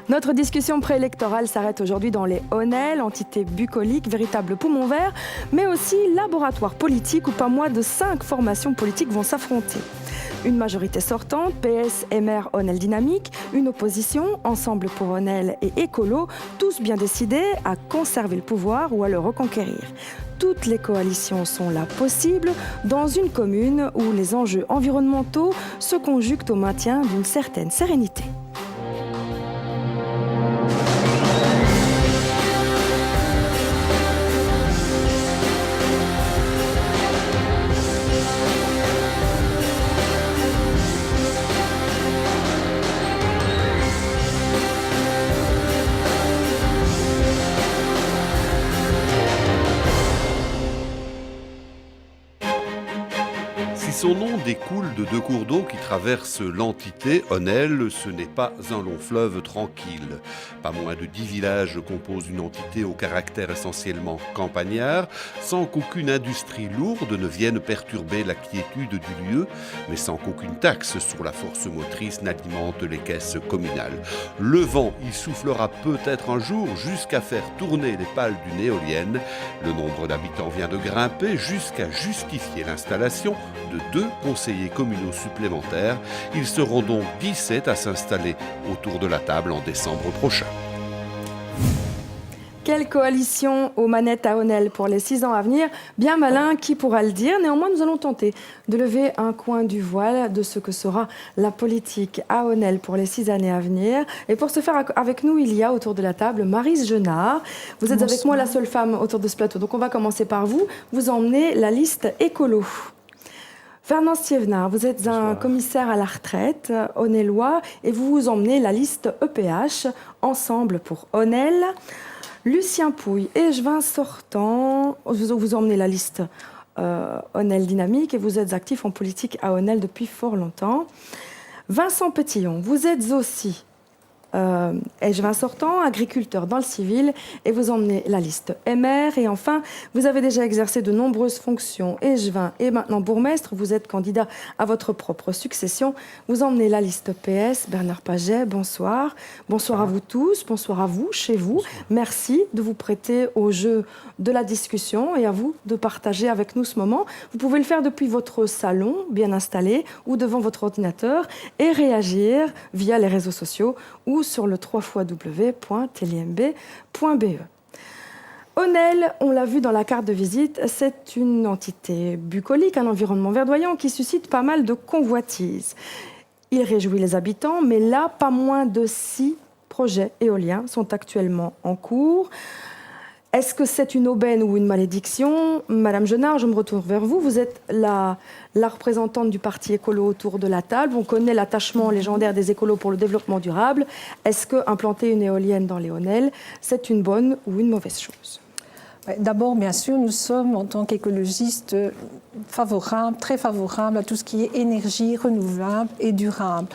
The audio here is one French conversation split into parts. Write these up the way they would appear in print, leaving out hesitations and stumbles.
Notre discussion préélectorale s'arrête aujourd'hui dans les Honel, entité bucolique, véritable poumon vert, mais aussi laboratoire politique où pas moins de 5 formations politiques vont s'affronter. Une majorité sortante, PS, MR, Honel Dynamique, une opposition, Ensemble pour Honel et Écolo, tous bien décidés à conserver le pouvoir ou à le reconquérir. Toutes les coalitions sont là possibles dans une commune où les enjeux environnementaux se conjuguent au maintien d'une certaine sérénité. Son nom découle de 2 cours d'eau qui traversent l'entité Honel. Ce n'est pas un long fleuve tranquille. Pas moins de 10 villages composent une entité au caractère essentiellement campagnard, sans qu'aucune industrie lourde ne vienne perturber la quiétude du lieu, mais sans qu'aucune taxe sur la force motrice n'alimente les caisses communales. Le vent y soufflera peut-être un jour jusqu'à faire tourner les pales d'une éolienne. Le nombre d'habitants vient de grimper jusqu'à justifier l'installation de 2 conseillers communaux supplémentaires. Ils seront donc 17 à s'installer autour de la table en décembre prochain. Quelle coalition aux manettes à Honel pour les 6 ans à venir? Bien malin, qui pourra le dire? Néanmoins, nous allons tenter de lever un coin du voile de ce que sera la politique à Honel pour les 6 années à venir. Et pour ce faire avec nous, il y a autour de la table Maryse Genard. Vous êtes avec moi la seule femme autour de ce plateau. Donc on va commencer par vous. Vous emmenez la liste écolo. Fernand Stiévenard, vous êtes un commissaire à la retraite honnelois et vous emmenez la liste EPH, Ensemble pour Honel. Lucien Pouille, échevin sortant, vous emmenez la liste Honel Dynamique et vous êtes actif en politique à Honel depuis fort longtemps. Vincent Petillon, vous êtes aussi échevin sortant, agriculteur dans le civil et vous emmenez la liste MR. Et enfin, vous avez déjà exercé de nombreuses fonctions, échevin et maintenant bourgmestre. Vous êtes candidat à votre propre succession. Vous emmenez la liste PS. Bernard Paget, bonsoir. Bonsoir à vous tous, bonsoir à vous, chez vous. Bonsoir. Merci de vous prêter au jeu de la discussion et à vous de partager avec nous ce moment. Vous pouvez le faire depuis votre salon, bien installé, ou devant votre ordinateur et réagir via les réseaux sociaux ou sur le www.tlimb.be. Honel, on l'a vu dans la carte de visite, c'est une entité bucolique, un environnement verdoyant qui suscite pas mal de convoitises. Il réjouit les habitants, mais là, pas moins de 6 projets éoliens sont actuellement en cours. Est-ce que c'est une aubaine ou une malédiction? Madame Genard, je me retourne vers vous. Vous êtes la représentante du parti écolo autour de la table. On connaît l'attachement légendaire des écolos pour le développement durable. Est-ce que implanter une éolienne dans les Honel, c'est une bonne ou une mauvaise chose? D'abord, bien sûr, nous sommes, en tant qu'écologistes, favorables, très favorables à tout ce qui est énergie renouvelable et durable.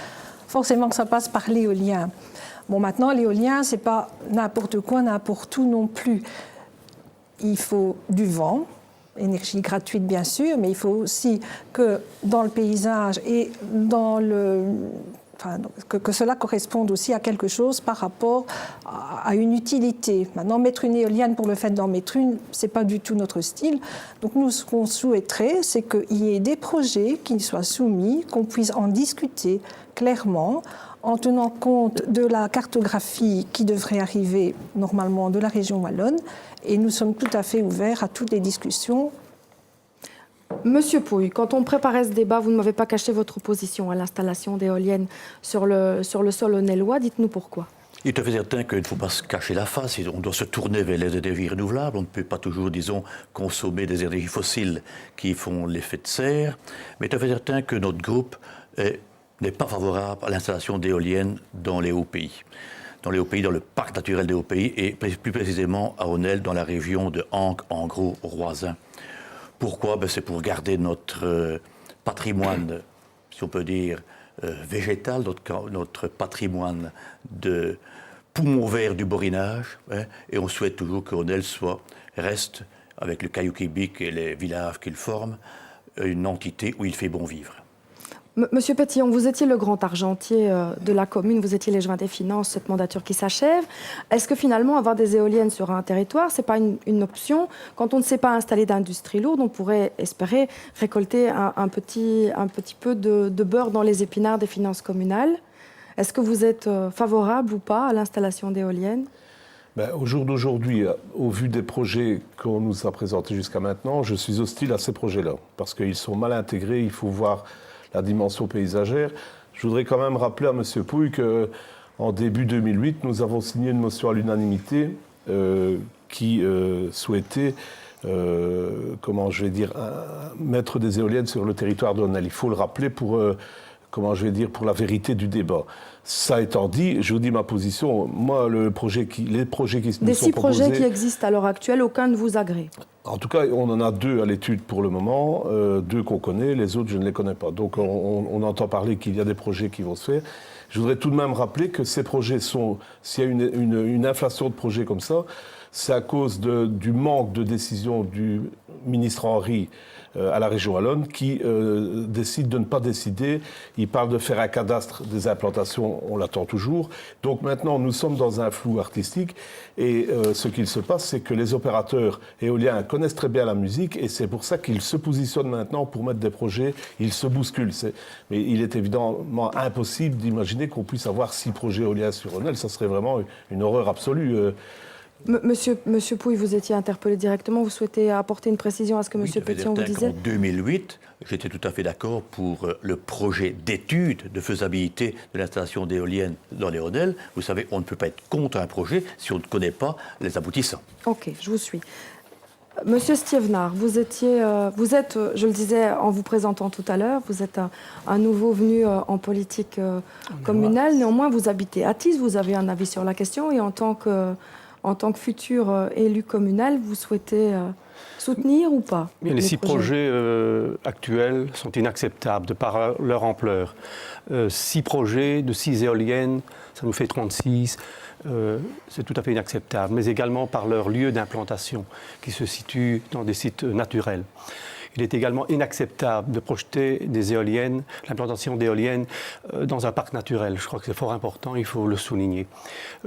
Forcément que ça passe par l'éolien. Bon, maintenant, l'éolien, ce n'est pas n'importe quoi, n'importe où non plus. Il faut du vent, énergie gratuite bien sûr, mais il faut aussi que dans le paysage et dans le... Enfin, que cela corresponde aussi à quelque chose par rapport à une utilité. Maintenant, mettre une éolienne pour le fait d'en mettre une, ce n'est pas du tout notre style. Donc nous, ce qu'on souhaiterait, c'est qu'il y ait des projets qui soient soumis, qu'on puisse en discuter clairement, en tenant compte de la cartographie qui devrait arriver normalement de la région wallonne. Et nous sommes tout à fait ouverts à toutes les discussions. Monsieur Pouille, quand on préparait ce débat, vous ne m'avez pas caché votre opposition à l'installation d'éoliennes sur le sol honnelois. Dites-nous pourquoi. Il est tout à fait certain qu'il ne faut pas se cacher la face. On doit se tourner vers les énergies renouvelables. On ne peut pas toujours, disons, consommer des énergies fossiles qui font l'effet de serre. Mais il est tout à fait certain que notre groupe n'est pas favorable à l'installation d'éoliennes dans les hauts pays. Dans les hauts pays, dans le parc naturel des hauts pays, et plus précisément à Honel, dans la région de Ancre, en gros, Roisin. Pourquoi? C'est pour garder notre patrimoine, si on peut dire, végétal, notre patrimoine de poumon vert du Borinage. Et on souhaite toujours que Honel reste, avec le Caillou Québec et les villages qu'il forme, une entité où il fait bon vivre. Monsieur Pétillon, vous étiez le grand argentier de la commune, vous étiez l'échevin des finances, cette mandature qui s'achève. Est-ce que finalement, avoir des éoliennes sur un territoire, ce n'est pas une option? Quand on ne sait pas installer d'industrie lourde, on pourrait espérer récolter un petit peu de beurre dans les épinards des finances communales. Est-ce que vous êtes favorable ou pas à l'installation d'éoliennes? Au jour d'aujourd'hui, au vu des projets qu'on nous a présentés jusqu'à maintenant, je suis hostile à ces projets-là, parce qu'ils sont mal intégrés, il faut voir la dimension paysagère. Je voudrais quand même rappeler à M. Pouille qu'en début 2008, nous avons signé une motion à l'unanimité qui souhaitait, mettre des éoliennes sur le territoire d'Honel. Il faut le rappeler pour la vérité du débat. Ça étant dit, je vous dis ma position. Moi, les projets qui nous sont proposés... Des 6 projets qui existent à l'heure actuelle, aucun ne vous agrée? En tout cas, on en a 2 à l'étude pour le moment, 2 qu'on connaît, les autres, je ne les connais pas. Donc, on entend parler qu'il y a des projets qui vont se faire. Je voudrais tout de même rappeler que ces projets sont... S'il y a une inflation de projets comme ça, c'est à cause du manque de décision du ministre Henry à la région wallonne qui décide de ne pas décider. Il parle de faire un cadastre des implantations, on l'attend toujours. Donc maintenant, nous sommes dans un flou artistique et ce qu'il se passe, c'est que les opérateurs éoliens connaissent très bien la musique et c'est pour ça qu'ils se positionnent maintenant pour mettre des projets, ils se bousculent. Mais il est évidemment impossible d'imaginer qu'on puisse avoir 6 projets éoliens sur Honnel, ça serait vraiment une horreur absolue. Monsieur Pouille, vous étiez interpellé directement. Vous souhaitez apporter une précision à ce que Monsieur Pétillon vous disait? En 2008, j'étais tout à fait d'accord pour le projet d'étude de faisabilité de l'installation d'éoliennes dans les Honnel. Vous savez, on ne peut pas être contre un projet si on ne connaît pas les aboutissants. Ok, je vous suis. Monsieur Stévenard, vous êtes, je le disais en vous présentant tout à l'heure, vous êtes un nouveau venu en politique communale. Néanmoins, vous habitez à Tis, vous avez un avis sur la question et en tant que futur élu communal, vous souhaitez soutenir ou pas les 6 projets actuels sont inacceptables de par leur ampleur. 6 projets de 6 éoliennes, ça nous fait 36. C'est tout à fait inacceptable, mais également par leur lieu d'implantation qui se situe dans des sites naturels. Il est également inacceptable de projeter des éoliennes, l'implantation d'éoliennes dans un parc naturel. Je crois que c'est fort important, il faut le souligner.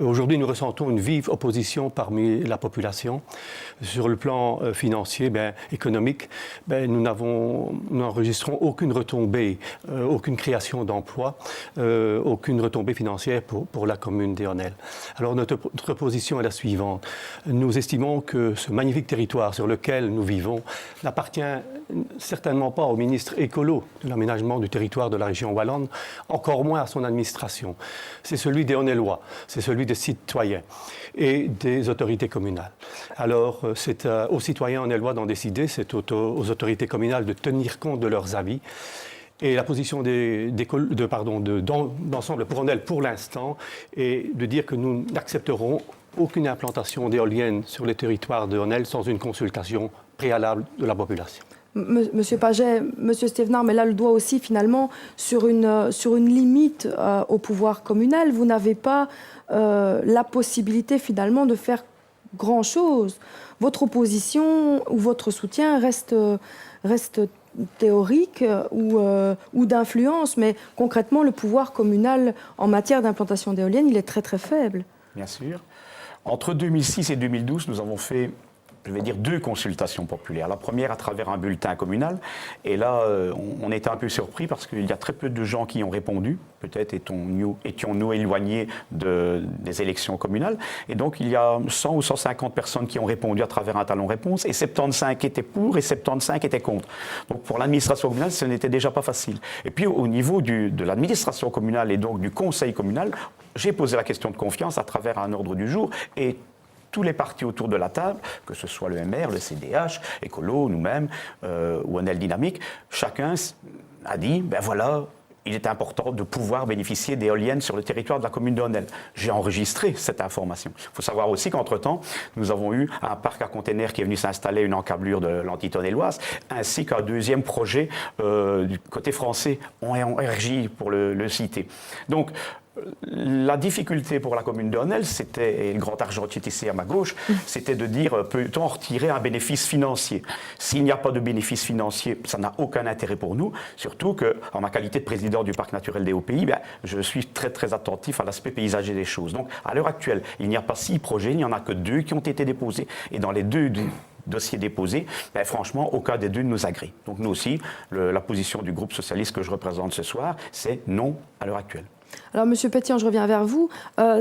Aujourd'hui, nous ressentons une vive opposition parmi la population. Sur le plan financier, économique, nous n'enregistrons aucune retombée, aucune création d'emplois, aucune retombée financière pour la commune d'Honnel. Alors notre position est la suivante. Nous estimons que ce magnifique territoire sur lequel nous vivons n'appartient certainement pas au ministre écolo de l'aménagement du territoire de la région wallonne, encore moins à son administration. C'est celui des Honnellois, c'est celui des citoyens et des autorités communales. Alors, c'est aux citoyens honnellois d'en décider, c'est aux autorités communales de tenir compte de leurs avis. Et la position d'ensemble pour Honnel pour l'instant est de dire que nous n'accepterons aucune implantation d'éoliennes sur les territoires de Honnel sans une consultation préalable de la population. Monsieur Paget, Monsieur Stévenard, mais là le doigt aussi finalement sur une limite au pouvoir communal. Vous n'avez pas la possibilité finalement de faire grand-chose. Votre opposition ou votre soutien reste théorique ou d'influence, mais concrètement le pouvoir communal en matière d'implantation d'éoliennes, il est très très faible. Bien sûr. Entre 2006 et 2012, nous avons fait, je vais dire, 2 consultations populaires. La première à travers un bulletin communal. Et là, on était un peu surpris parce qu'il y a très peu de gens qui ont répondu. Peut-être étions-nous éloignés des élections communales. Et donc, il y a 100 ou 150 personnes qui ont répondu à travers un talon réponse. Et 75 étaient pour et 75 étaient contre. Donc, pour l'administration communale, ce n'était déjà pas facile. Et puis, au niveau de l'administration communale et donc du conseil communal, j'ai posé la question de confiance à travers un ordre du jour. Et tous les partis autour de la table, que ce soit le MR, le CDH, Écolo, nous-mêmes, ou Honnel Dynamique, chacun a dit, voilà, il est important de pouvoir bénéficier d'éoliennes sur le territoire de la commune de Honnel. J'ai enregistré cette information. Il faut savoir aussi qu'entre-temps, nous avons eu un parc à containers qui est venu s'installer, une encablure de l'Antitonnelloise, ainsi qu'un deuxième projet du côté français, on RJ pour le citer. Donc, La difficulté pour la commune de Honnel, c'était, et le grand argentier ici à ma gauche, c'était de dire peut-on en retirer un bénéfice financier? S'il n'y a pas de bénéfice financier, ça n'a aucun intérêt pour nous, surtout qu'en ma qualité de président du parc naturel des Hauts-Pays, je suis très très attentif à l'aspect paysager des choses. Donc à l'heure actuelle, il n'y a pas 6 projets, il n'y en a que 2 qui ont été déposés, et dans les 2 dossiers déposés, franchement, aucun des 2 ne nous agrée. Donc nous aussi, la position du groupe socialiste que je représente ce soir, c'est non à l'heure actuelle. Alors, Monsieur Pétion, je reviens vers vous.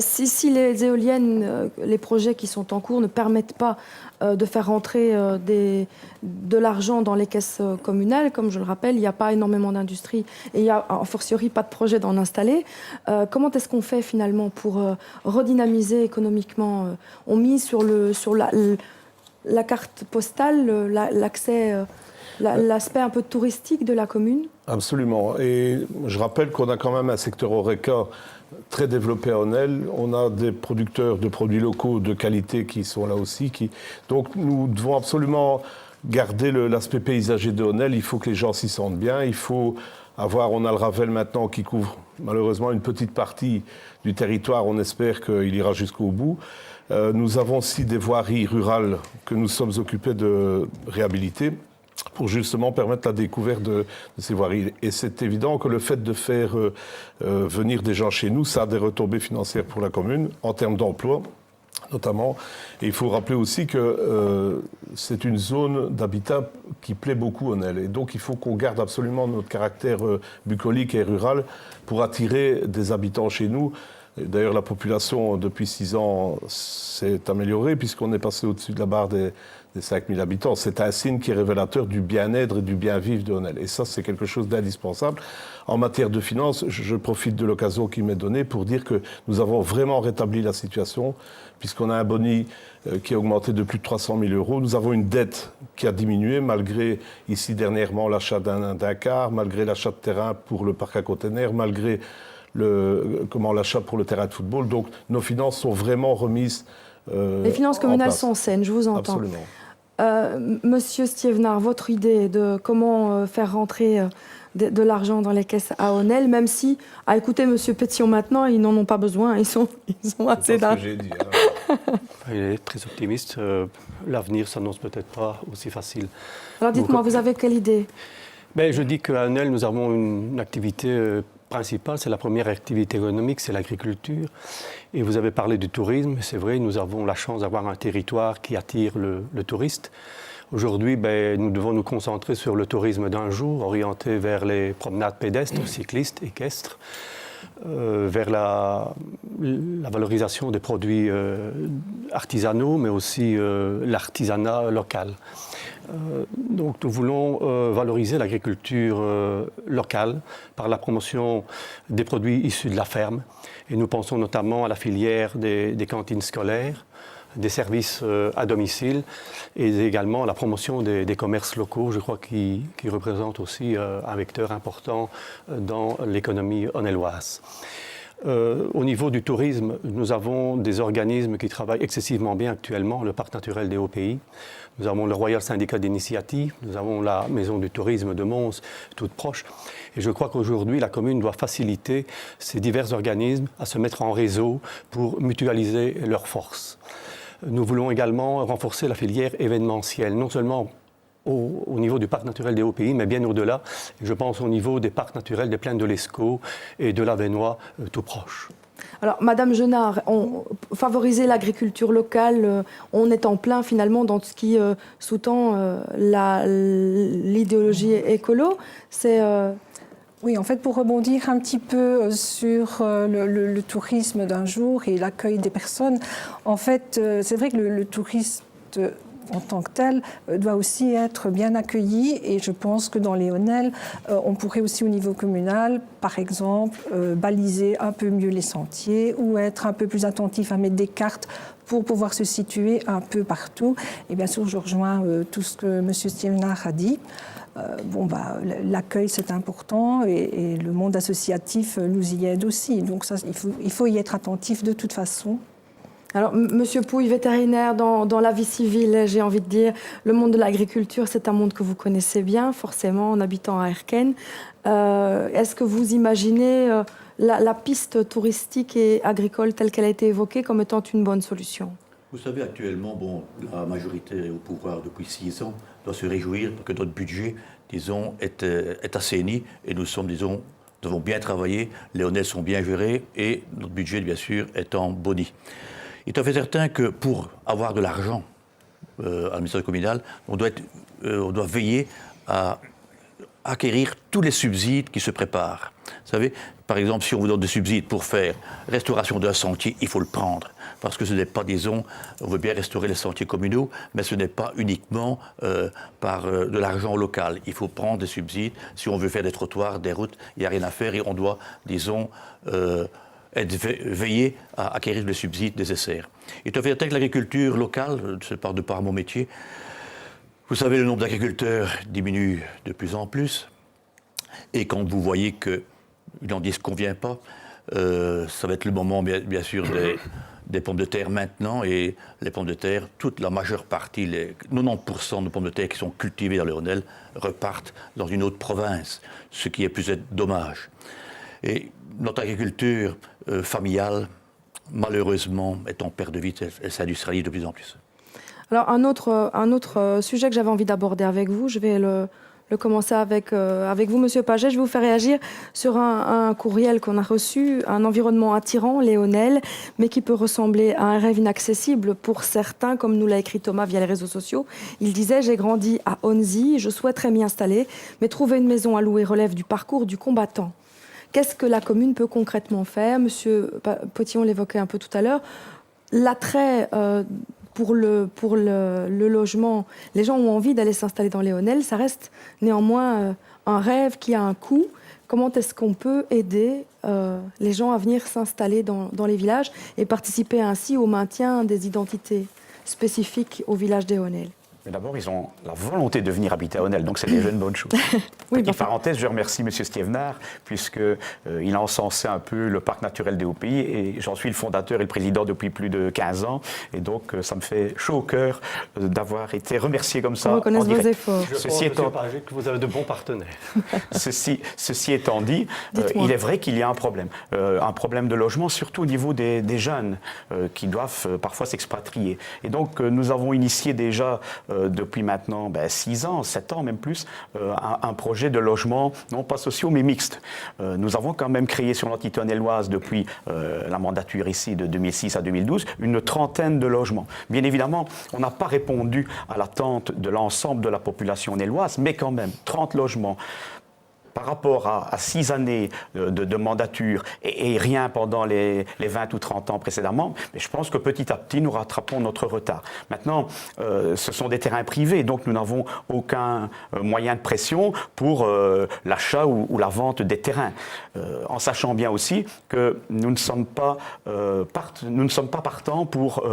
Si les éoliennes, les projets qui sont en cours ne permettent pas de faire rentrer de l'argent dans les caisses communales, comme je le rappelle, il n'y a pas énormément d'industrie et il n'y a, a fortiori, pas de projet d'en installer. Comment est-ce qu'on fait finalement pour redynamiser économiquement? On mise sur la carte postale, l'accès... L'aspect un peu touristique de la commune? Absolument. Et je rappelle qu'on a quand même un secteur horeca très développé à Honnel. On a des producteurs de produits locaux de qualité qui sont là aussi. Donc nous devons absolument garder l'aspect paysager de Honnel. Il faut que les gens s'y sentent bien. Il faut on a le Ravel maintenant qui couvre malheureusement une petite partie du territoire. On espère qu'il ira jusqu'au bout. Nous avons aussi des voiries rurales que nous sommes occupés de réhabiliter, pour justement permettre la découverte de ces voiries. Et c'est évident que le fait de faire venir des gens chez nous, ça a des retombées financières pour la commune, en termes d'emploi notamment. Et il faut rappeler aussi que c'est une zone d'habitat qui plaît beaucoup à Honnel. Et donc il faut qu'on garde absolument notre caractère bucolique et rural pour attirer des habitants chez nous. D'ailleurs, la population, depuis 6 ans, s'est améliorée puisqu'on est passé au-dessus de la barre des 5000 habitants. C'est un signe qui est révélateur du bien-être et du bien-vivre de Honnel. Et ça, c'est quelque chose d'indispensable. En matière de finances, je profite de l'occasion qui m'est donnée pour dire que nous avons vraiment rétabli la situation puisqu'on a un boni qui a augmenté de plus de 300 000 €. Nous avons une dette qui a diminué malgré, ici dernièrement, l'achat d'un car, malgré l'achat de terrain pour le parc à containers, malgré l'achat pour le terrain de football. Donc nos finances sont vraiment remises. Les finances communales sont saines, je vous entends. Absolument. Monsieur Sthievenard, votre idée de comment faire rentrer de l'argent dans les caisses à Honnel, même si, à écouter Monsieur Pétion maintenant, ils n'en ont pas besoin, ils sont assez d'argent. Il est très optimiste. L'avenir s'annonce peut-être pas aussi facile. Alors dites-moi, vous avez quelle idée? Je dis qu'à Honnel, nous avons une activité principale, c'est la première activité économique, c'est l'agriculture. Et vous avez parlé du tourisme, c'est vrai, nous avons la chance d'avoir un territoire qui attire le touriste. Aujourd'hui, nous devons nous concentrer sur le tourisme d'un jour, orienté vers les promenades pédestres, cyclistes, équestres, vers la valorisation des produits artisanaux, mais aussi l'artisanat local. Donc nous voulons valoriser l'agriculture locale par la promotion des produits issus de la ferme. Et nous pensons notamment à la filière des cantines scolaires, des services à domicile et également à la promotion des commerces locaux, je crois, qui représentent aussi un vecteur important dans l'économie honnelloise. Au niveau du tourisme, nous avons des organismes qui travaillent excessivement bien actuellement, le Parc naturel des Hauts-Pays. Nous avons le Royal Syndicat d'initiative, nous avons la Maison du tourisme de Mons, toute proche. Et je crois qu'aujourd'hui, la commune doit faciliter ces divers organismes à se mettre en réseau pour mutualiser leurs forces. Nous voulons également renforcer la filière événementielle, non seulement au niveau du parc naturel des Hauts-Pays, mais bien au-delà. Je pense au niveau des parcs naturels des plaines de l'Escaut et de l'Avesnois, tout proche. Alors, Madame Genard, favoriser l'agriculture locale, on est en plein finalement dans ce qui sous-tend l'idéologie écolo. Oui, en fait, pour rebondir un petit peu sur le tourisme d'un jour et l'accueil des personnes, en fait, c'est vrai que le touriste en tant que tel doit aussi être bien accueilli et je pense que dans les Honnel, on pourrait aussi au niveau communal, par exemple, baliser un peu mieux les sentiers ou être un peu plus attentif à mettre des cartes pour pouvoir se situer un peu partout. Et bien sûr, je rejoins tout ce que M. Sthievenard a dit. L'accueil, c'est important et le monde associatif nous y aide aussi. Donc ça, il faut y être attentif de toute façon. Alors, Monsieur Pouille, vétérinaire dans la vie civile, j'ai envie de dire, le monde de l'agriculture, c'est un monde que vous connaissez bien, forcément, en habitant à Erken. Est-ce que vous imaginez la piste touristique et agricole telle qu'elle a été évoquée comme étant une bonne solution? Vous savez, actuellement, la majorité au pouvoir depuis 6 ans doit se réjouir que notre budget, disons, est assaini et nous avons bien travaillé, les honnêtes sont bien gérés et notre budget, bien sûr, est en boni. Il est tout à fait certain que pour avoir de l'argent à l'administration communale, on doit veiller à acquérir tous les subsides qui se préparent. Vous savez, par exemple, si on vous donne des subsides pour faire restauration d'un sentier, il faut le prendre. Parce que ce n'est pas, disons, on veut bien restaurer les sentiers communaux, mais ce n'est pas uniquement par de l'argent local. Il faut prendre des subsides. Si on veut faire des trottoirs, des routes, il n'y a rien à faire et on doit, disons, veiller à acquérir les subsides nécessaires. Il est fait que l'agriculture locale, c'est de par mon métier, vous savez, le nombre d'agriculteurs diminue de plus en plus. Et quand vous voyez qu'il n'en convient pas, ça va être le moment, bien sûr, des pommes de terre maintenant. Et les pommes de terre, toute la majeure partie, les 90% de pommes de terre qui sont cultivées dans le Rhônel repartent dans une autre province, ce qui est peut-être dommage. Et notre agriculture familiale, malheureusement, est en perte de vitesse. Elle s'industrialise de plus en plus. Alors, un autre sujet que j'avais envie d'aborder avec vous, je vais le commencer avec vous, Monsieur Paget. Je vais vous faire réagir sur un courriel qu'on a reçu, un environnement attirant, Léonel, mais qui peut ressembler à un rêve inaccessible pour certains, comme nous l'a écrit Thomas via les réseaux sociaux. Il disait « J'ai grandi à Onzy, je souhaiterais m'y installer, mais trouver une maison à louer relève du parcours du combattant. » Qu'est-ce que la commune peut concrètement faire? Monsieur Potillon l'évoquait un peu tout à l'heure. L'attrait pour le logement, les gens ont envie d'aller s'installer dans Léonel, ça reste néanmoins un rêve qui a un coût. Comment est-ce qu'on peut aider les gens à venir s'installer dans les villages et participer ainsi au maintien des identités spécifiques au village d'Léonel? Mais d'abord, ils ont la volonté de venir habiter à Onel, donc c'est déjà une bonne chose. Oui, Petite parenthèse, je remercie M. Stevenard, puisqu'il a encensé un peu le parc naturel des Hauts-Pays, et j'en suis le fondateur et le président depuis plus de 15 ans, et donc ça me fait chaud au cœur d'avoir été remercié comme ça. On reconnaît vos efforts. Ceci étant dit, que vous avez de bons partenaires. Ceci étant dit, il est vrai qu'il y a un problème de logement, surtout au niveau des jeunes qui doivent parfois s'expatrier. Et donc nous avons initié déjà depuis maintenant 6 ans, 7 ans même plus, un projet de logement, non pas sociaux, mais mixte. Nous avons quand même créé sur l'entité onelloise depuis la mandature ici de 2006 à 2012, une trentaine de logements. Bien évidemment, on n'a pas répondu à l'attente de l'ensemble de la population onelloise, mais quand même, 30 logements. Par rapport à 6 années de mandature et rien pendant les 20 ou 30 ans précédemment, mais je pense que petit à petit, nous rattrapons notre retard. Maintenant, ce sont des terrains privés, donc nous n'avons aucun moyen de pression pour l'achat ou la vente des terrains. En sachant bien aussi que nous ne sommes pas partants pour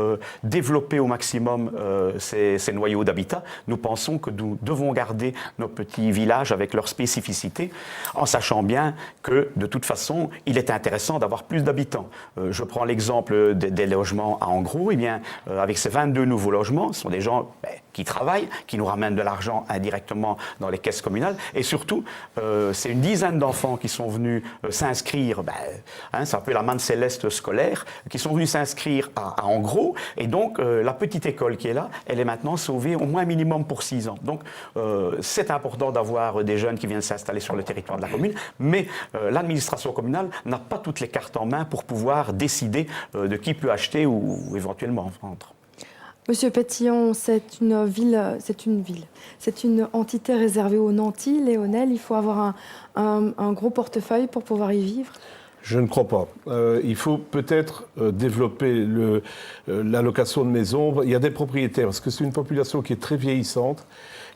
développer au maximum ces noyaux d'habitat. Nous pensons que nous devons garder nos petits villages avec leurs spécificités, en sachant bien que, de toute façon, il est intéressant d'avoir plus d'habitants. Je prends l'exemple des logements à Engros. Eh bien, avec ces 22 nouveaux logements, ce sont des gens qui travaillent, qui nous ramènent de l'argent indirectement dans les caisses communales. Et surtout, c'est une dizaine d'enfants qui sont venus s'inscrire, c'est un peu la manne céleste scolaire, qui sont venus s'inscrire à Engros. Et donc, la petite école qui est là, elle est maintenant sauvée au moins minimum pour 6 ans. Donc, c'est important d'avoir des jeunes qui viennent s'installer sur le territoire de la commune, mais l'administration communale n'a pas toutes les cartes en main pour pouvoir décider de qui peut acheter ou éventuellement vendre. Monsieur Pétillon, c'est une entité réservée aux nantis, Léonel. Il faut avoir un gros portefeuille pour pouvoir y vivre? Je ne crois pas. Il faut peut-être développer l'allocation de maisons. Il y a des propriétaires, parce que c'est une population qui est très vieillissante.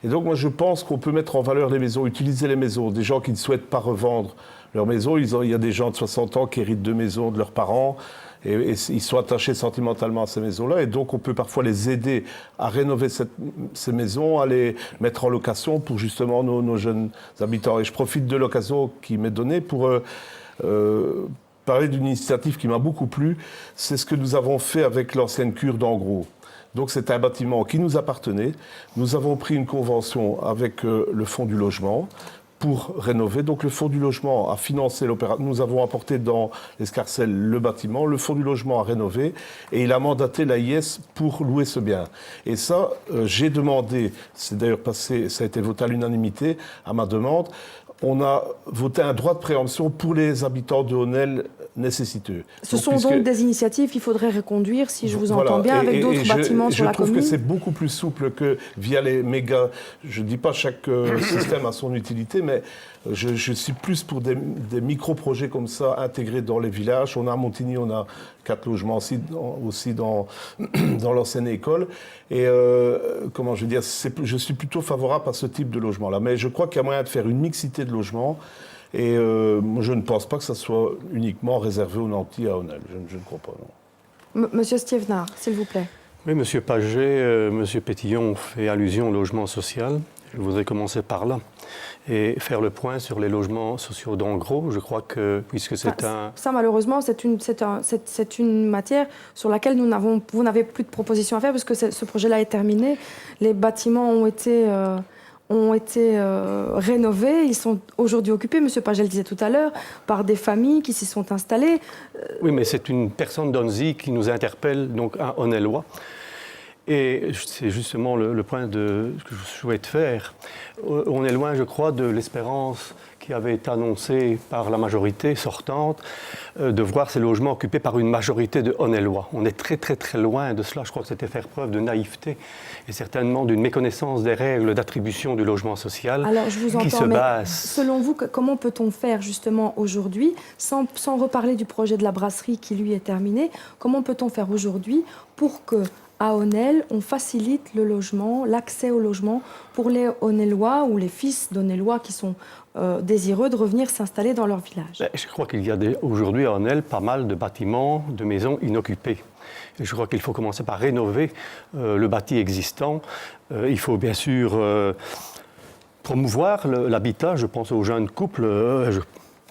Et donc moi je pense qu'on peut mettre en valeur les maisons, utiliser les maisons. Des gens qui ne souhaitent pas revendre leur maison, il y a des gens de 60 ans qui héritent de maisons de leurs parents, et ils sont attachés sentimentalement à ces maisons-là, et donc on peut parfois les aider à rénover ces maisons, à les mettre en location pour justement nos jeunes habitants. Et je profite de l'occasion qui m'est donnée pour parler d'une initiative qui m'a beaucoup plu. C'est ce que nous avons fait avec l'ancienne cure d'Engros. Donc c'est un bâtiment qui nous appartenait. Nous avons pris une convention avec le Fonds du logement pour rénover. Donc le Fonds du logement a financé l'opération. Nous avons apporté dans l'Escarcelle le bâtiment, le Fonds du logement a rénové et il a mandaté l'AIS pour louer ce bien. Et ça, j'ai demandé, c'est d'ailleurs passé, ça a été voté à l'unanimité à ma demande, on a voté un droit de préemption pour les habitants de Honnel nécessiteux. Ce sont donc des initiatives qu'il faudrait reconduire, si je vous entends bien, avec d'autres bâtiments sur la commune. Je trouve que c'est beaucoup plus souple que via les méga... Je ne dis pas chaque système a son utilité, mais je suis plus pour des micro-projets comme ça intégrés dans les villages. On a à Montigny, on a 4 logements aussi dans l'ancienne école. Et comment je veux dire, je suis plutôt favorable à ce type de logement-là. Mais je crois qu'il y a moyen de faire une mixité de logements. Et je ne pense pas que ça soit uniquement réservé aux nantis à Honnel. Je ne crois pas, non. Monsieur Stévenard, s'il vous plaît. Oui, Monsieur Paget, Monsieur Pétillon fait allusion au logement social. Je voudrais commencer par là et faire le point sur les logements sociaux d'en gros. Je crois que, puisque c'est Ça, malheureusement, c'est une matière sur laquelle vous n'avez plus de propositions à faire, parce que ce projet-là est terminé. Les bâtiments ont été rénovés, ils sont aujourd'hui occupés, M. Paget le disait tout à l'heure, par des familles qui s'y sont installées. Oui, mais c'est une personne d'Onzi qui nous interpelle, donc un Honnellois. Et c'est justement le point que je souhaite faire. On est loin, je crois, de l'espérance qui avait été annoncée par la majorité sortante de voir ces logements occupés par une majorité de Honnellois. On est très, très, très loin de cela. Je crois que c'était faire preuve de naïveté et certainement d'une méconnaissance des règles d'attribution du logement social. Alors, je vous entends, qui se mais base... selon vous, comment peut-on faire justement aujourd'hui, sans reparler du projet de la brasserie qui lui est terminé, comment peut-on faire aujourd'hui pour que à Honnel, on facilite le logement, l'accès au logement pour les Honnellois ou les fils d'Honnellois qui sont désireux de revenir s'installer dans leur village? Je crois qu'il y a aujourd'hui à Honnel pas mal de bâtiments, de maisons inoccupées. Et je crois qu'il faut commencer par rénover le bâti existant. Il faut bien sûr promouvoir l'habitat. Je pense aux jeunes couples.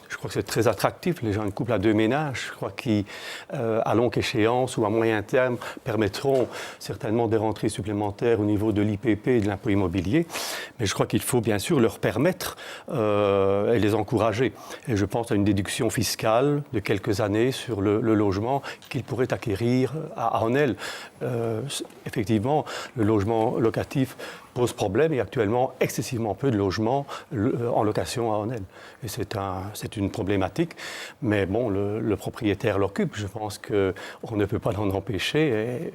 Je crois que c'est très attractif, les jeunes couples à 2 ménages, je crois qui, à longue échéance ou à moyen terme, permettront certainement des rentrées supplémentaires au niveau de l'IPP et de l'impôt immobilier. Mais je crois qu'il faut bien sûr leur permettre et les encourager. Et je pense à une déduction fiscale de quelques années sur le logement qu'ils pourraient acquérir à Honnel. Effectivement, le logement locatif pose problème et actuellement excessivement peu de logements en location à Honnel. Et c'est une problématique, mais bon, le propriétaire l'occupe. Je pense qu'on ne peut pas l'en empêcher. Et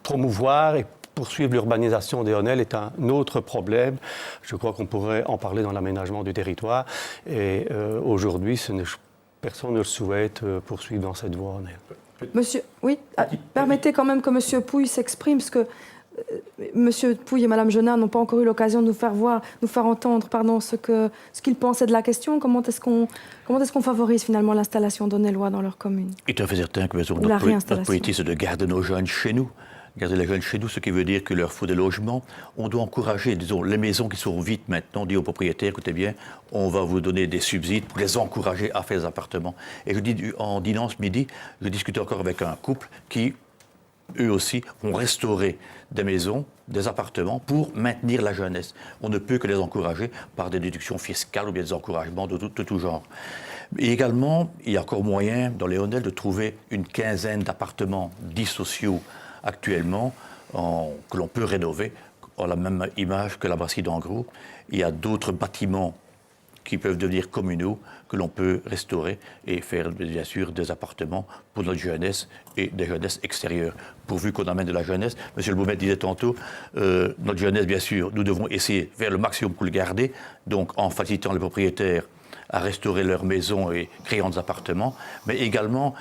promouvoir et poursuivre l'urbanisation des Honnel est un autre problème. Je crois qu'on pourrait en parler dans l'aménagement du territoire. Et aujourd'hui, personne ne le souhaite poursuivre dans cette voie Honnel. Monsieur, oui, permettez quand même que Monsieur Pouille s'exprime, parce que Monsieur Pouille et Madame Jonard n'ont pas encore eu l'occasion de nous faire entendre ce qu'ils pensaient de la question. Comment est-ce qu'on favorise finalement l'installation d'Honnellois dans leur commune? Il est tout à fait certain que notre politique, c'est de garder nos jeunes chez nous. Garder les jeunes chez nous, ce qui veut dire qu'il leur faut des logements. On doit encourager, disons, les maisons qui sont vides maintenant, dit aux propriétaires, écoutez bien, on va vous donner des subsides pour les encourager à faire des appartements. Et je dis, en dînant ce midi, je discutais encore avec un couple qui, eux aussi, ont restauré des maisons, des appartements pour maintenir la jeunesse. On ne peut que les encourager par des déductions fiscales ou bien des encouragements de tout genre. Et également, il y a encore moyen, dans les Honnel, de trouver une quinzaine d'appartements dits sociaux actuellement, que l'on peut rénover, en la même image que la brasserie d'Engros. Il y a d'autres bâtiments qui peuvent devenir communaux, que l'on peut restaurer et faire bien sûr des appartements pour notre jeunesse et des jeunesses extérieures. Pourvu qu'on amène de la jeunesse, M. le Baumette disait tantôt, notre jeunesse bien sûr, nous devons essayer de faire le maximum pour le garder, donc en facilitant les propriétaires à restaurer leurs maisons et créant des appartements, mais également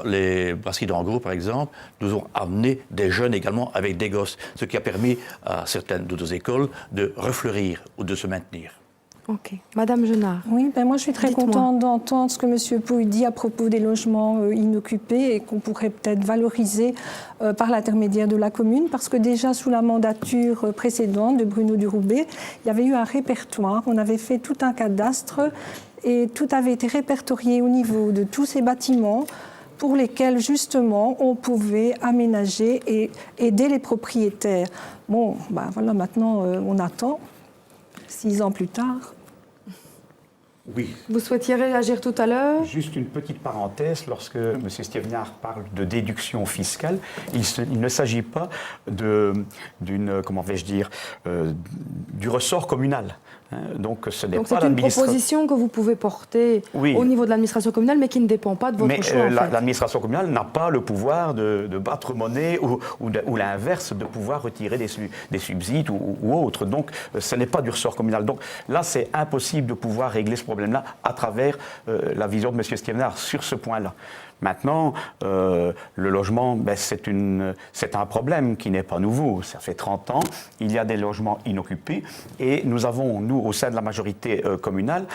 les brasseries d'Engros par exemple, nous ont amené des jeunes également avec des gosses, ce qui a permis à certaines de nos écoles de refleurir ou de se maintenir. Ok. Madame Jonard. Oui, moi je suis très contente d'entendre ce que M. Pouille dit à propos des logements inoccupés et qu'on pourrait peut-être valoriser par l'intermédiaire de la commune, parce que déjà sous la mandature précédente de Bruno Duroubet, il y avait eu un répertoire, on avait fait tout un cadastre et tout avait été répertorié au niveau de tous ces bâtiments pour lesquels justement on pouvait aménager et aider les propriétaires. Bon, voilà, maintenant on attend. 6 ans plus tard, Oui. Vous souhaitiez réagir tout à l'heure? Juste une petite parenthèse, lorsque M. Stévenard parle de déduction fiscale, il ne s'agit pas comment vais-je dire, du ressort communal. Donc ce n'est Donc pas c'est une proposition que vous pouvez porter au niveau de l'administration communale, mais qui ne dépend pas de votre choix. En fait. L'administration communale n'a pas le pouvoir de battre monnaie ou l'inverse, de pouvoir retirer des subsides ou autres. Donc ce n'est pas du ressort communal. Donc là, c'est impossible de pouvoir régler ce problème-là à travers la vision de M. Stévenard sur ce point-là. Maintenant, le logement, c'est un problème qui n'est pas nouveau. Ça fait 30 ans, il y a des logements inoccupés et nous avons, nous, au sein de la majorité communale,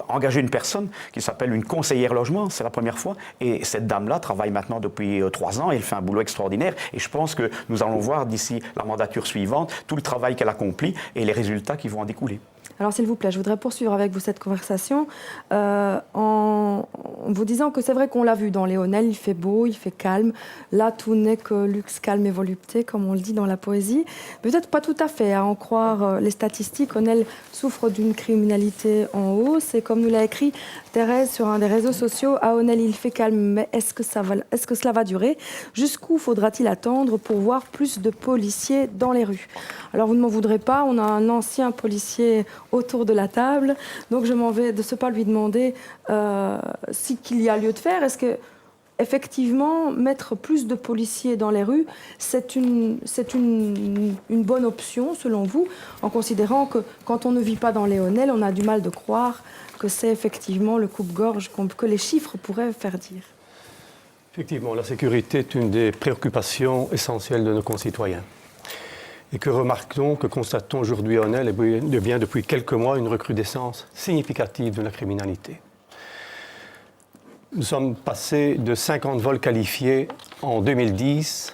engagé une personne qui s'appelle une conseillère logement, c'est la première fois, et cette dame-là travaille maintenant depuis 3 ans, elle fait un boulot extraordinaire et je pense que nous allons voir d'ici la mandature suivante tout le travail qu'elle accomplit et les résultats qui vont en découler. Alors, s'il vous plaît, je voudrais poursuivre avec vous cette conversation en vous disant que c'est vrai qu'on l'a vu dans Léonel, il fait beau, il fait calme. Là, tout n'est que luxe, calme et volupté, comme on le dit dans la poésie. Peut-être pas tout à fait, à en croire les statistiques. Onel souffre d'une criminalité en hausse. Et comme nous l'a écrit Thérèse sur un des réseaux sociaux, à Onel, il fait calme, mais est-ce que cela va durer? Jusqu'où faudra-t-il attendre pour voir plus de policiers dans les rues? Alors, vous ne m'en voudrez pas, on a un ancien policier autour de la table. Donc je m'en vais de ce pas lui demander ce qu'il y a lieu de faire. Est-ce que effectivement mettre plus de policiers dans les rues, c'est une bonne option selon vous, en considérant que quand on ne vit pas dans Léonel, on a du mal de croire que c'est effectivement le coupe-gorge que les chiffres pourraient faire dire? Effectivement, la sécurité est une des préoccupations essentielles de nos concitoyens. Et que remarquons, que constatons aujourd'hui à Onel, et bien depuis quelques mois, une recrudescence significative de la criminalité. Nous sommes passés de 50 vols qualifiés en 2010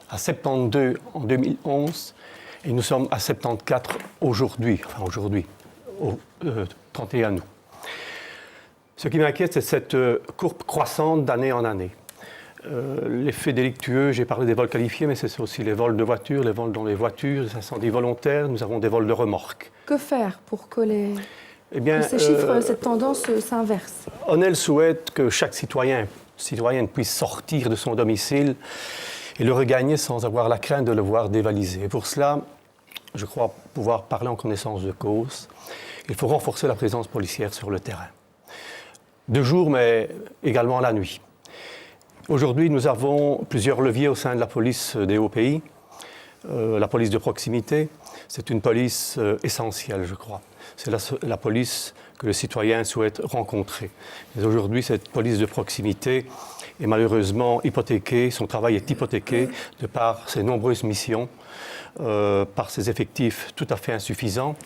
à 72 en 2011 et nous sommes à 74 aujourd'hui, au 31 août. Ce qui m'inquiète, c'est cette courbe croissante d'année en année. Les faits délictueux, j'ai parlé des vols qualifiés, mais c'est aussi les vols de voitures, les vols dans les voitures, les incendies volontaires, nous avons des vols de remorques. Que faire pour que ces chiffres, cette tendance s'inverse? Onel souhaite que chaque citoyenne puisse sortir de son domicile et le regagner sans avoir la crainte de le voir dévalisé. Et pour cela, je crois pouvoir parler en connaissance de cause. Il faut renforcer la présence policière sur le terrain. De jour, mais également la nuit. Aujourd'hui, nous avons plusieurs leviers au sein de la police des Hauts-Pays. La police de proximité, c'est une police essentielle, je crois. C'est la police que le citoyen souhaite rencontrer. Mais aujourd'hui, cette police de proximité est malheureusement hypothéquée, son travail est hypothéqué de par ses nombreuses missions, par ses effectifs tout à fait insuffisants.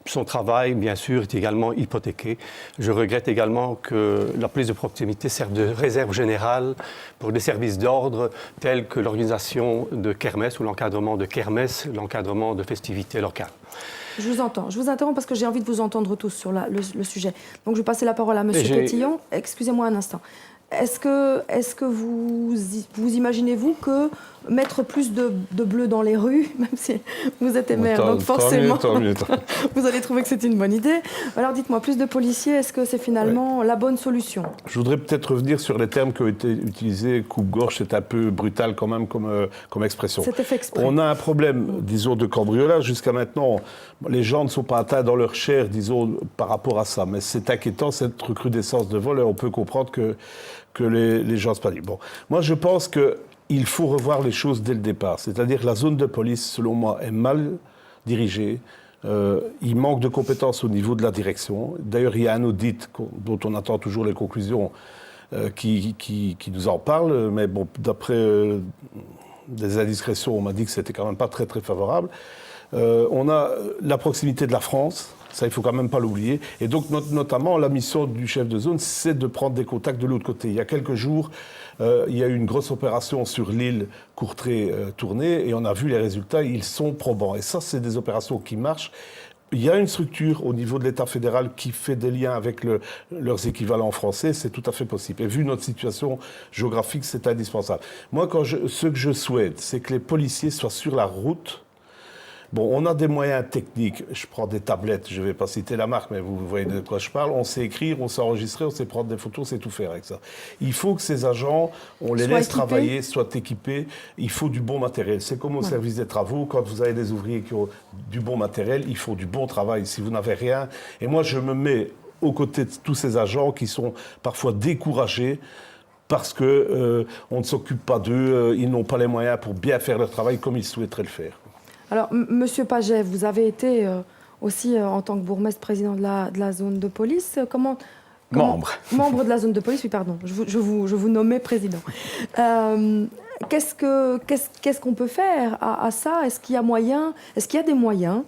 Son travail, bien sûr, est également hypothéqué. Je regrette également que la police de proximité serve de réserve générale pour des services d'ordre tels que l'organisation de kermesse ou l'encadrement de kermesse, l'encadrement de festivités locales. Je vous entends. Je vous interromps parce que j'ai envie de vous entendre tous sur le sujet. Donc je vais passer la parole à M. Pétillon. Excusez-moi un instant. Est-ce que vous imaginez-vous que mettre plus de bleu dans les rues, même si vous êtes maire, donc forcément, vous allez trouver que c'est une bonne idée. Alors dites-moi, plus de policiers, est-ce que c'est finalement la bonne solution? Je voudrais peut-être revenir sur les termes qui ont été utilisés. Coupe-gorge, c'est un peu brutal quand même comme expression. C'était fait exprès. On a un problème, disons, de cambriolage. Jusqu'à maintenant, les gens ne sont pas atteints dans leur chair, disons, par rapport à ça. Mais c'est inquiétant, cette recrudescence de vol, et on peut comprendre que les gens se paniquent. Bon, moi, je pense qu'il faut revoir les choses dès le départ. C'est-à-dire que la zone de police, selon moi, est mal dirigée. Il manque de compétences au niveau de la direction. D'ailleurs, il y a un audit dont on attend toujours les conclusions qui nous en parle. Mais bon, d'après des indiscrétions, on m'a dit que c'était quand même pas très, très favorable. On a la proximité de la France. Ça, il ne faut quand même pas l'oublier. Et donc, notamment, la mission du chef de zone, c'est de prendre des contacts de l'autre côté. Il y a quelques jours, il y a eu une grosse opération sur l'île Courtrai-Tournai, et on a vu les résultats, ils sont probants. Et ça, c'est des opérations qui marchent. Il y a une structure au niveau de l'État fédéral qui fait des liens avec leurs équivalents français, c'est tout à fait possible. Et vu notre situation géographique, c'est indispensable. Moi, ce que je souhaite, c'est que les policiers soient sur la route, Bon, on a des moyens techniques. Je prends des tablettes, je ne vais pas citer la marque, mais vous voyez de quoi je parle. On sait écrire, on sait enregistrer, on sait prendre des photos, on sait tout faire avec ça. Il faut que ces agents, on les laisse travailler, soient équipés. Il faut du bon matériel. C'est comme au service des travaux. Quand vous avez des ouvriers qui ont du bon matériel, il faut du bon travail. Si vous n'avez rien... Et moi, je me mets aux côtés de tous ces agents qui sont parfois découragés parce qu'on ne s'occupe pas d'eux, ils n'ont pas les moyens pour bien faire leur travail comme ils souhaiteraient le faire. Alors, Monsieur Paget, vous avez été aussi, en tant que bourgmestre, président de la zone de police. Membre de la zone de police, oui, pardon. Je vous nommais président. Qu'est-ce qu'on peut faire à ça? Est-ce qu'il y a des moyens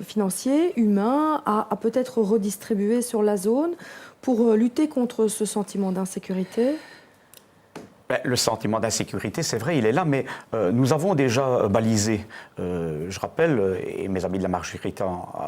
financiers, humains, à peut-être redistribuer sur la zone pour lutter contre ce sentiment d'insécurité? Le sentiment d'insécurité, c'est vrai, il est là, mais nous avons déjà balisé, je rappelle, et mes amis de la majorité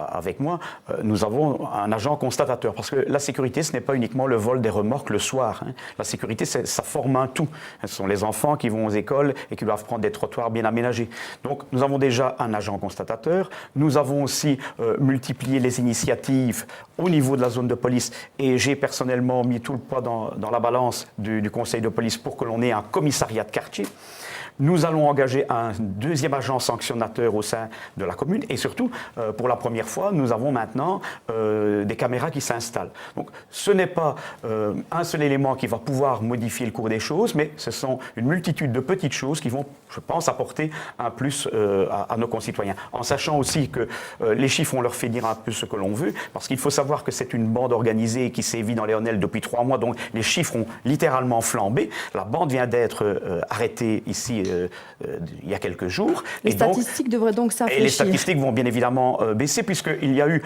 avec moi, nous avons un agent constatateur, parce que la sécurité, ce n'est pas uniquement le vol des remorques le soir. Hein. La sécurité, ça forme un tout. Ce sont les enfants qui vont aux écoles et qui doivent prendre des trottoirs bien aménagés. Donc, nous avons déjà un agent constatateur. Nous avons aussi multiplié les initiatives au niveau de la zone de police, et j'ai personnellement mis tout le poids dans la balance du conseil de police pour que l'on ait un commissariat de quartier. Nous allons engager un deuxième agent sanctionnateur au sein de la commune et surtout, pour la première fois, nous avons maintenant des caméras qui s'installent. Donc ce n'est pas un seul élément qui va pouvoir modifier le cours des choses, mais ce sont une multitude de petites choses qui vont, je pense, apporter un plus à nos concitoyens. En sachant aussi que les chiffres, on leur fait dire un peu ce que l'on veut, parce qu'il faut savoir que c'est une bande organisée qui sévit dans les Honnelles depuis 3 mois, donc les chiffres ont littéralement flambé. La bande vient d'être arrêtée ici il y a quelques jours. Les statistiques devraient donc s'afficher. Et les statistiques vont bien évidemment baisser, puisqu'il y a eu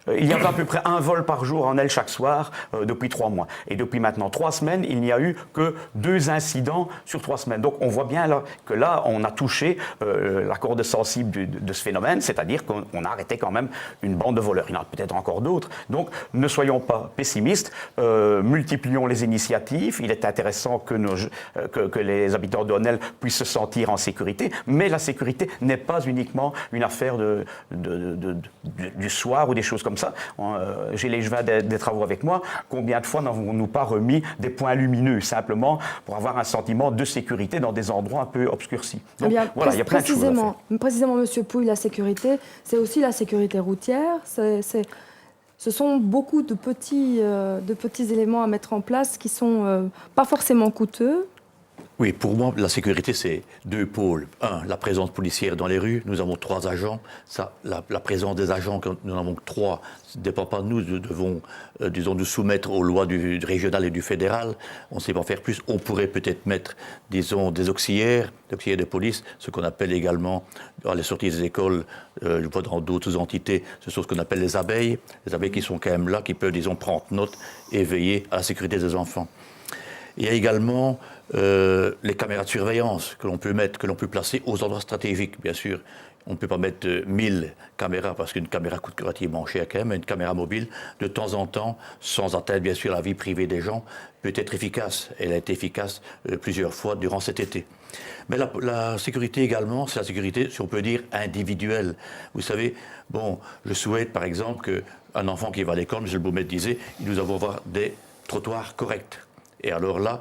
il y avait à peu près un vol par jour en Honnelles chaque soir depuis 3 mois. Et depuis maintenant 3 semaines, il n'y a eu que 2 incidents sur 3 semaines. Donc on voit bien que là, on a touché la corde sensible de ce phénomène, c'est-à-dire qu'on a arrêté quand même une bande de voleurs. Il y en a peut-être encore d'autres. Donc ne soyons pas pessimistes, multiplions les initiatives. Il est intéressant que les habitants de Honnelles puissent se sentir en sécurité, mais la sécurité n'est pas uniquement une affaire du soir ou des choses comme ça. J'ai les jeunes des travaux avec moi. Combien de fois n'avons-nous pas remis des points lumineux, simplement pour avoir un sentiment de sécurité dans des endroits un peu obscurcis. Donc, bien, voilà, il y a plein de choses à faire. Précisément, Monsieur Pouille, la sécurité, c'est aussi la sécurité routière. Ce sont beaucoup de petits éléments à mettre en place qui sont pas forcément coûteux. Oui, pour moi, la sécurité, c'est 2 pôles. 1, la présence policière dans les rues. Nous avons 3 agents. Ça, la présence des agents, nous n'en avons que 3. Ça ne dépend pas de nous. Nous devons, disons, nous soumettre aux lois du régional et du fédéral. On ne sait pas en faire plus. On pourrait peut-être mettre, disons, des auxiliaires de police, ce qu'on appelle également, à les sorties des écoles, je vois dans d'autres entités, ce sont ce qu'on appelle les abeilles. Les abeilles qui sont quand même là, qui peuvent, disons, prendre note et veiller à la sécurité des enfants. Il y a également les caméras de surveillance que l'on peut mettre, que l'on peut placer aux endroits stratégiques, bien sûr. On ne peut pas mettre 1000 caméras parce qu'une caméra coûte relativement cher quand même, mais une caméra mobile, de temps en temps, sans atteindre bien sûr la vie privée des gens, peut être efficace. Elle a été efficace plusieurs fois durant cet été. Mais la sécurité également, c'est la sécurité, si on peut dire, individuelle. Vous savez, bon, je souhaite par exemple qu'un enfant qui va à l'école, M. le bourgmestre disait, nous devons avoir des trottoirs corrects. Et alors là,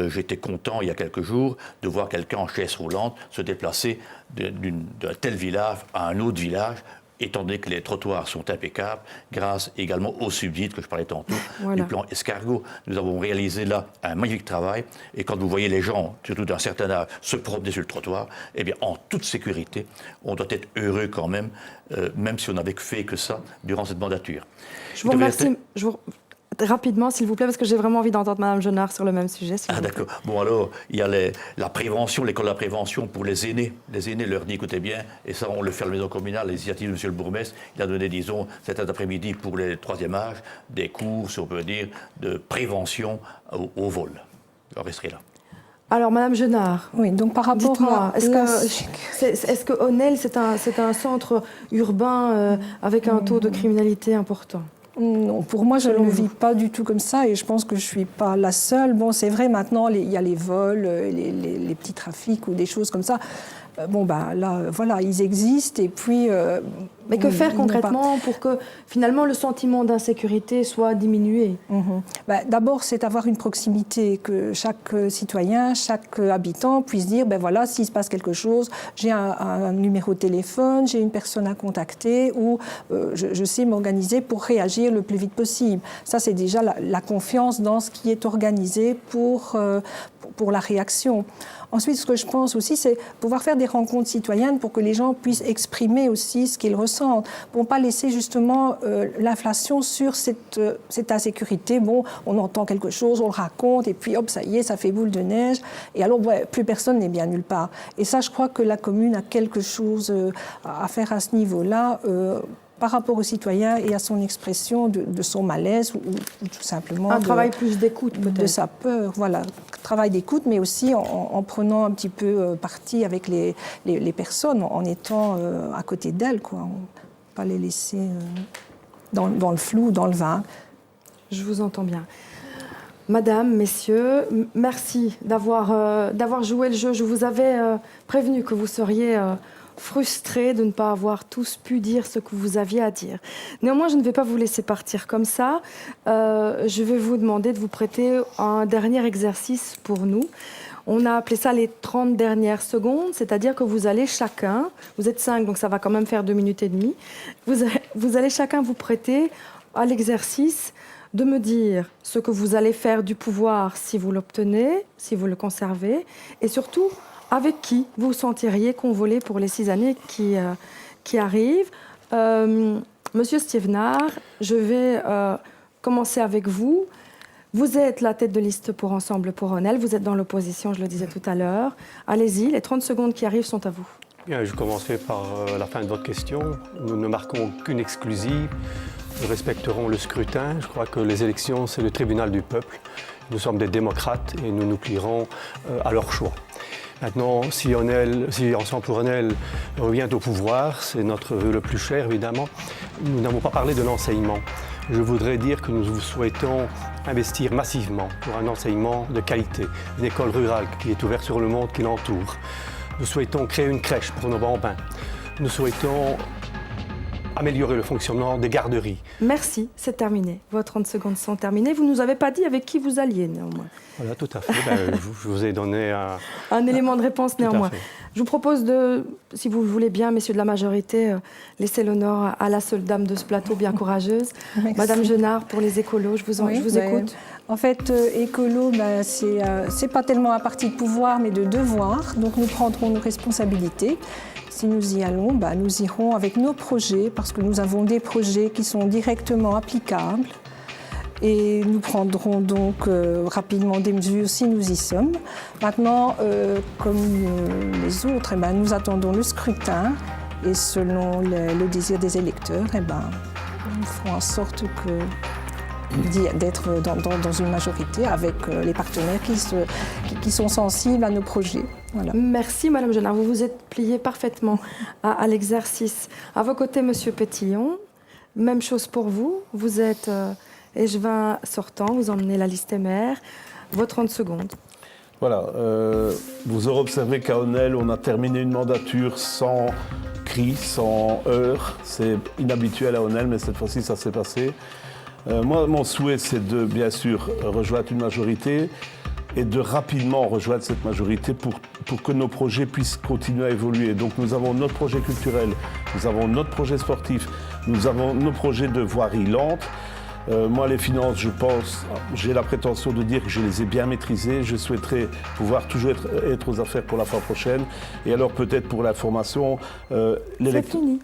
j'étais content, il y a quelques jours, de voir quelqu'un en chaise roulante se déplacer d'un tel village à un autre village, étant donné que les trottoirs sont impeccables, grâce également au subside que je parlais tantôt, du plan escargot. Nous avons réalisé là un magnifique travail. Et quand vous voyez les gens, surtout d'un certain âge, se promener sur le trottoir, eh bien, en toute sécurité, on doit être heureux quand même, même si on n'avait fait que ça durant cette mandature. Je vous remercie. Rapidement, s'il vous plaît, parce que j'ai vraiment envie d'entendre Mme Jonard sur le même sujet. Ah d'accord. Bon alors, il y a la prévention, l'école de la prévention pour les aînés. Les aînés leur dit, écoutez bien, et ça on le fait à la maison communale, l'initiative de M. le bourgmestre, il a donné, disons, cet après-midi pour les 3e âge, des cours, si on peut dire, de prévention au vol. Je resterai là. Alors, Mme Jonard, oui, donc par rapport dites-moi, est-ce que Honnelles, c'est un centre urbain avec un taux de criminalité important? Non, pour moi, je ne le vis pas du tout comme ça et je pense que je ne suis pas la seule. Bon, c'est vrai, maintenant, il y a les vols, les petits trafics ou des choses comme ça. voilà, ils existent et puis... Mais que faire ils n'ont pas- concrètement pour que finalement le sentiment d'insécurité soit diminué? D'abord, c'est avoir une proximité, que chaque citoyen, chaque habitant puisse dire, voilà, s'il se passe quelque chose, j'ai un numéro de téléphone, j'ai une personne à contacter ou je sais m'organiser pour réagir le plus vite possible. Ça, c'est déjà la confiance dans ce qui est organisé pour la réaction. Ensuite, ce que je pense aussi, c'est pouvoir faire des rencontres citoyennes pour que les gens puissent exprimer aussi ce qu'ils ressentent, pour ne pas laisser justement l'inflation sur cette insécurité. Bon, on entend quelque chose, on le raconte, et puis hop, ça y est, ça fait boule de neige, et alors plus personne n'est bien nulle part. Et ça, je crois que la commune a quelque chose à faire à ce niveau-là, par rapport aux citoyens et à son expression de son malaise ou tout simplement... Un travail plus d'écoute peut-être. De sa peur, voilà. Travail d'écoute, mais aussi en prenant un petit peu parti avec les personnes, en étant à côté d'elles, quoi. Pas les laisser dans le flou, dans le vague. Je vous entends bien. Madame, messieurs, merci d'avoir joué le jeu. Je vous avais prévenu que vous seriez... frustrés de ne pas avoir tous pu dire ce que vous aviez à dire. Néanmoins, je ne vais pas vous laisser partir comme ça. Je vais vous demander de vous prêter un dernier exercice pour nous. On a appelé ça les 30 dernières secondes, c'est-à-dire que vous allez chacun, vous êtes 5, donc ça va quand même faire 2 minutes et demie, vous allez chacun vous prêter à l'exercice de me dire ce que vous allez faire du pouvoir si vous l'obtenez, si vous le conservez, et surtout, avec qui vous sentiriez convolé pour les 6 années qui arrivent. Monsieur Stévenard, je vais commencer avec vous. Vous êtes la tête de liste pour Ensemble pour Rhône-Alpes. Vous êtes dans l'opposition, je le disais tout à l'heure. Allez-y, les 30 secondes qui arrivent sont à vous. Bien, je commencerai par la fin de votre question. Nous ne marquons qu'une exclusive. Nous respecterons le scrutin. Je crois que les élections, c'est le tribunal du peuple. Nous sommes des démocrates et nous nous plierons à leur choix. Maintenant, si Ensemble pour Rhône-Alpes revient au pouvoir, c'est notre vœu le plus cher, évidemment, nous n'avons pas parlé de l'enseignement. Je voudrais dire que nous souhaitons investir massivement pour un enseignement de qualité, une école rurale qui est ouverte sur le monde qui l'entoure. Nous souhaitons créer une crèche pour nos bambins. Nous souhaitons améliorer le fonctionnement des garderies. Merci, c'est terminé. Vos 30 secondes sont terminées. Vous ne nous avez pas dit avec qui vous alliez, néanmoins. Voilà, tout à fait. Je vous ai donné un élément de réponse, tout néanmoins. à fait. Je vous propose si vous le voulez bien, messieurs de la majorité, laisser l'honneur à la seule dame de ce plateau, bien courageuse. Madame Genard, pour les écolos, je vous écoute. En fait, écolo, c'est pas tellement un parti de pouvoir, mais de devoir. Donc nous prendrons nos responsabilités. Si nous y allons, nous irons avec nos projets, parce que nous avons des projets qui sont directement applicables. Et nous prendrons donc rapidement des mesures si nous y sommes. Maintenant, comme les autres, nous attendons le scrutin. Et selon le désir des électeurs, nous ferons en sorte d'être dans une majorité avec les partenaires qui sont sensibles à nos projets. Voilà. Merci Madame Genard, vous vous êtes pliée parfaitement à l'exercice. À vos côtés, Monsieur Pétillon, même chose pour vous. Vous êtes échevin sortant, vous emmenez la liste MR. Vos 30 secondes. Voilà, vous aurez observé qu'à Rhône-Alpes, on a terminé une mandature sans cris, sans heurts. C'est inhabituel à Rhône-Alpes, mais cette fois-ci, ça s'est passé. Moi, mon souhait, c'est de, bien sûr, rejoindre une majorité et de rapidement rejoindre cette majorité pour que nos projets puissent continuer à évoluer. Donc nous avons notre projet culturel, nous avons notre projet sportif, nous avons nos projets de voirie lente. Moi, les finances, je pense, j'ai la prétention de dire que je les ai bien maîtrisées. Je souhaiterais pouvoir toujours être aux affaires pour la fois prochaine. Et alors peut-être pour l'information... C'est fini.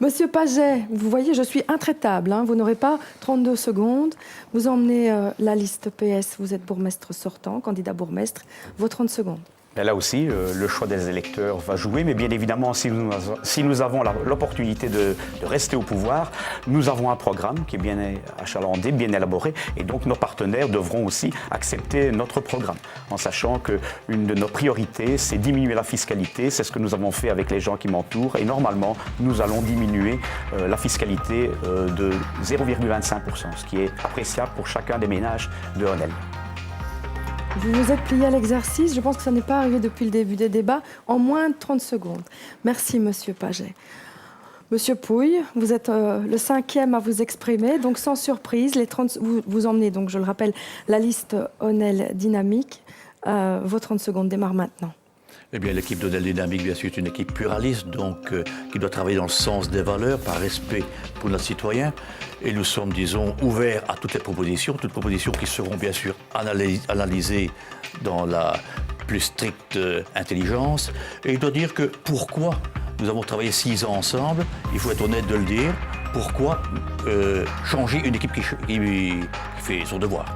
Monsieur Paget, vous voyez, je suis intraitable. Vous n'aurez pas 32 secondes. Vous emmenez la liste PS. Vous êtes bourgmestre sortant, candidat bourgmestre. Vos 30 secondes. Là aussi, le choix des électeurs va jouer, mais bien évidemment, si nous avons l'opportunité de rester au pouvoir, nous avons un programme qui est bien achalandé, bien élaboré, et donc nos partenaires devront aussi accepter notre programme, en sachant qu'une de nos priorités, c'est diminuer la fiscalité, c'est ce que nous avons fait avec les gens qui m'entourent, et normalement, nous allons diminuer la fiscalité de 0,25%, ce qui est appréciable pour chacun des ménages de Rhône-Alpes. Vous vous êtes plié à l'exercice. Je pense que ça n'est pas arrivé depuis le début des débats. En moins de 30 secondes. Merci, Monsieur Paget. Monsieur Pouille, vous êtes le 5e à vous exprimer. Donc, sans surprise, vous emmenez, donc, je le rappelle, la liste Onel Dynamique. Vos 30 secondes démarrent maintenant. Eh bien, l'équipe d'Onel Dynamique, bien sûr, est une équipe pluraliste, donc qui doit travailler dans le sens des valeurs, par respect pour notre citoyen. Et nous sommes, disons, ouverts à toutes propositions qui seront bien sûr analysées dans la plus stricte intelligence. Et je dois dire que pourquoi nous avons travaillé 6 ans ensemble, il faut être honnête de le dire, pourquoi changer une équipe qui fait son devoir.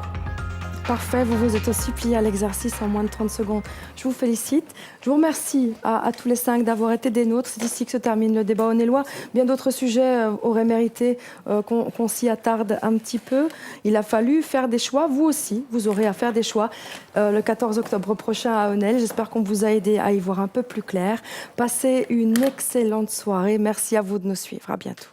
Parfait, vous vous êtes aussi plié à l'exercice en moins de 30 secondes. Je vous félicite. Je vous remercie à tous les 5 d'avoir été des nôtres. C'est ici que se termine le débat onellois. Bien d'autres sujets auraient mérité qu'on s'y attarde un petit peu. Il a fallu faire des choix. Vous aussi, vous aurez à faire des choix le 14 octobre prochain à Onel. J'espère qu'on vous a aidé à y voir un peu plus clair. Passez une excellente soirée. Merci à vous de nous suivre. À bientôt.